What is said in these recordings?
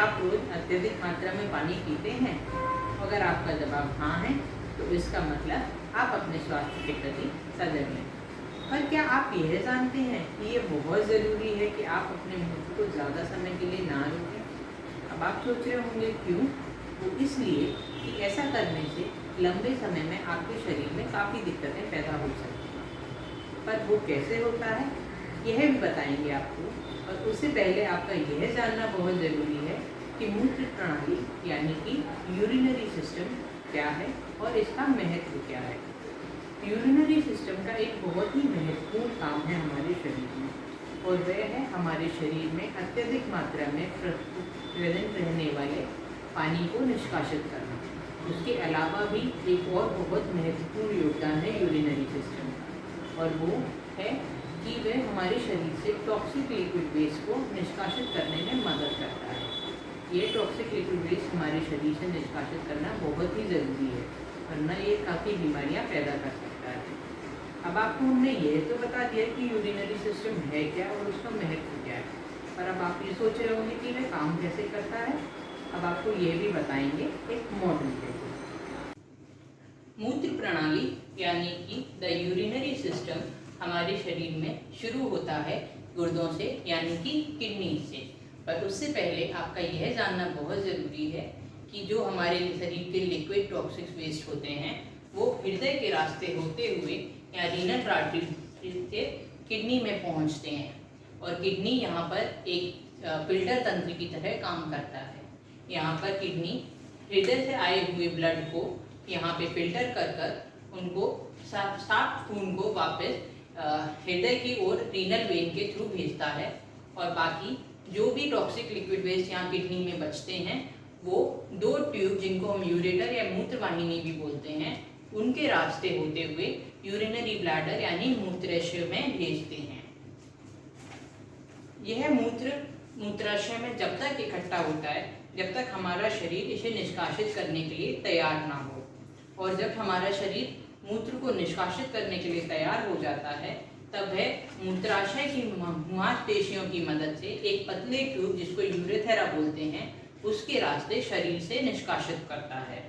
आप रोज अत्यधिक मात्रा में पानी पीते हैं? अगर आपका जवाब हाँ है तो इसका मतलब आप अपने स्वास्थ्य के प्रति सजग हैं। और क्या आप यह जानते हैं कि ये बहुत ज़रूरी है कि आप अपने मूत्र को ज़्यादा समय के लिए ना रोकें? अब आप सोच रहे होंगे क्यों? तो इसलिए कि ऐसा करने से लंबे समय में आपके शरीर में काफ़ी दिक्कतें पैदा हो सकती हैं। पर वो कैसे होता है यह भी बताएंगे आपको। और उससे पहले आपका यह जानना बहुत ज़रूरी है कि मूत्र प्रणाली यानी कि यूरिनरी सिस्टम क्या है और इसका महत्व क्या है। यूरिनरी सिस्टम का एक बहुत ही महत्वपूर्ण काम है हमारे शरीर में, और वह है हमारे शरीर में अत्यधिक मात्रा में प्रेजेंट रहने वाले पानी को निष्कासित करना। उसके अलावा भी एक और बहुत महत्वपूर्ण योगदान है यूरिनरी सिस्टम का, और वो है कि वह हमारे शरीर से टॉक्सिक लिक्विड वेस्ट को निष्कासित करने में मदद करता है। ये टॉक्सिक लिक्विड वेस्ट हमारे शरीर से निष्कासित करना बहुत ही ज़रूरी है, वरना ये काफ़ी बीमारियां पैदा कर सकता है। अब आपको हमने ये तो बता दिया कि यूरिनरी सिस्टम है क्या और उसका महत्व क्या है, पर अब आप ये सोच रहे होंगे कि वह काम कैसे करता है। अब आपको ये भी बताएंगे एक मॉडल पे। मूत्र प्रणाली यानी कि द यूरिनरी सिस्टम हमारे शरीर में शुरू होता है गुर्दों से यानी कि किडनी से। पर उससे पहले आपका यह जानना बहुत ज़रूरी है कि जो हमारे शरीर के लिक्विड टॉक्सिक वेस्ट होते हैं वो हृदय के रास्ते होते हुए या रीनल आर्टरी से किडनी में पहुंचते हैं, और किडनी यहाँ पर एक फिल्टर तंत्र की तरह काम करता है। यहाँ पर किडनी हृदय से आए हुए ब्लड को यहाँ पे फिल्टर कर कर उनको साफ खून को वापस हृदय की ओर रीनल वेन के थ्रू भेजता है, और बाकी जो भी टॉक्सिक लिक्विड वेस्ट यहाँ किडनी में बचते हैं वो दो ट्यूब जिनको हम यूरेटर या मूत्र वाहिनी भी बोलते हैं उनके रास्ते होते हुए यूरिनरी ब्लैडर यानी मूत्राशय में भेजते हैं। यह मूत्राशय में जब तक इकट्ठा होता है जब तक हमारा शरीर इसे निष्कासित करने के लिए तैयार ना हो, और जब हमारा शरीर मूत्र को निष्कासित करने के लिए तैयार हो जाता है तब वह मूत्राशय की मांसपेशियों की मदद से एक पतले ट्यूब जिसको यूरेथेरा बोलते हैं उसके रास्ते शरीर से निष्कासित करता है।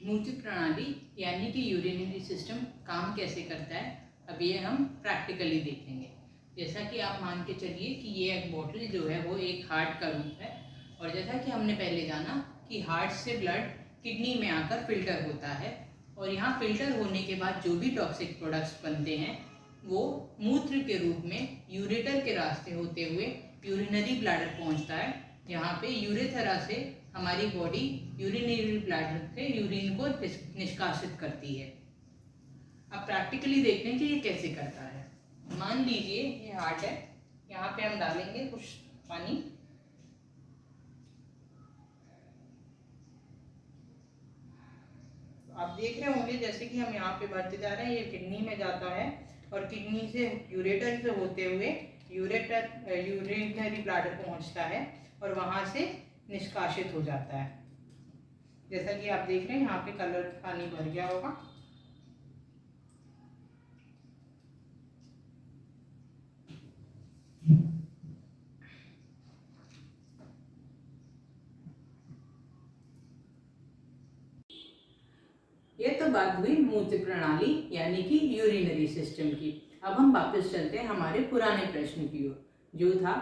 मूत्र प्रणाली यानी कि यूरिनरी सिस्टम काम कैसे करता है अब ये हम प्रैक्टिकली देखेंगे। जैसा कि आप मान के चलिए कि ये एक बोतल जो है वो एक हार्ट का रूप है, और जैसा कि हमने पहले जाना कि हार्ट से ब्लड किडनी में आकर फिल्टर होता है, और यहाँ फिल्टर होने के बाद जो भी टॉक्सिक प्रोडक्ट्स बनते हैं वो मूत्र के रूप में यूरेटर के रास्ते होते हुए यूरिनरी ब्लैडर पहुँचता है, जहाँ पे यूरेथेरा से हमारी बॉडी यूरिनरी ब्लैडर से यूरिन को निष्कासित करती है। अब प्रैक्टिकली देखते हैं कि ये कैसे करता है। मान लीजिए ये हार्ट है, यहाँ पे हम डालेंगे कुछ पानी, आप देख रहे होंगे जैसे कि हम यहाँ पे बढ़ते जा रहे हैं, ये किडनी में जाता है और किडनी से यूरेटर से होते हुए यूरिनरी ब्लैडर पहुँचता है और वहाँ से निष्कासित हो जाता है। जैसा कि आप देख रहे हैं यहाँ पे कलर पानी भर गया होगा। ये तो बात हुई मूत्र प्रणाली यानी कि यूरिनरी सिस्टम की। अब हम वापस चलते हैं हमारे पुराने प्रश्न की ओर, जो था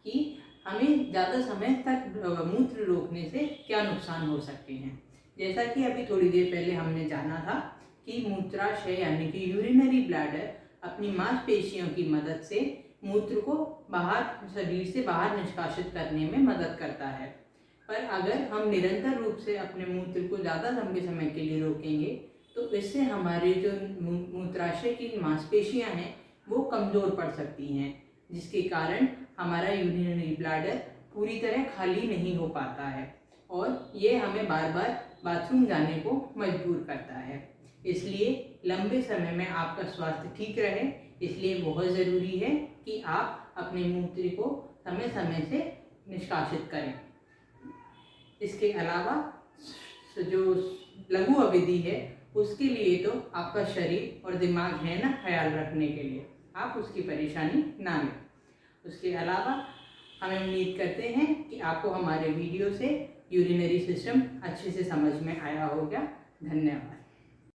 कि हमें ज़्यादा समय तक मूत्र रोकने से क्या नुकसान हो सकते हैं। जैसा कि अभी थोड़ी देर पहले हमने जाना था कि मूत्राशय यानी कि यूरिनरी ब्लैडर अपनी मांसपेशियों की मदद से मूत्र को बाहर शरीर से बाहर निष्कासित करने में मदद करता है। पर अगर हम निरंतर रूप से अपने मूत्र को ज़्यादा लंबे समय के लिए रोकेंगे तो इससे हमारे जो मूत्राशय की मांसपेशियां हैं वो कमज़ोर पड़ सकती हैं, जिसके कारण हमारा यूरिनरी ब्लैडर पूरी तरह खाली नहीं हो पाता है और ये हमें बार बार बाथरूम जाने को मजबूर करता है। इसलिए लंबे समय में आपका स्वास्थ्य ठीक रहे, इसलिए बहुत ज़रूरी है कि आप अपने मूत्र को समय समय से निष्कासित करें। इसके अलावा जो लघु अवधि है उसके लिए तो आपका शरीर और दिमाग है ना ख्याल रखने के लिए, आप उसकी परेशानी ना लें। उसके अलावा हमें उम्मीद करते हैं कि आपको हमारे वीडियो से यूरिनरी सिस्टम अच्छे से समझ में आया होगा। धन्यवाद।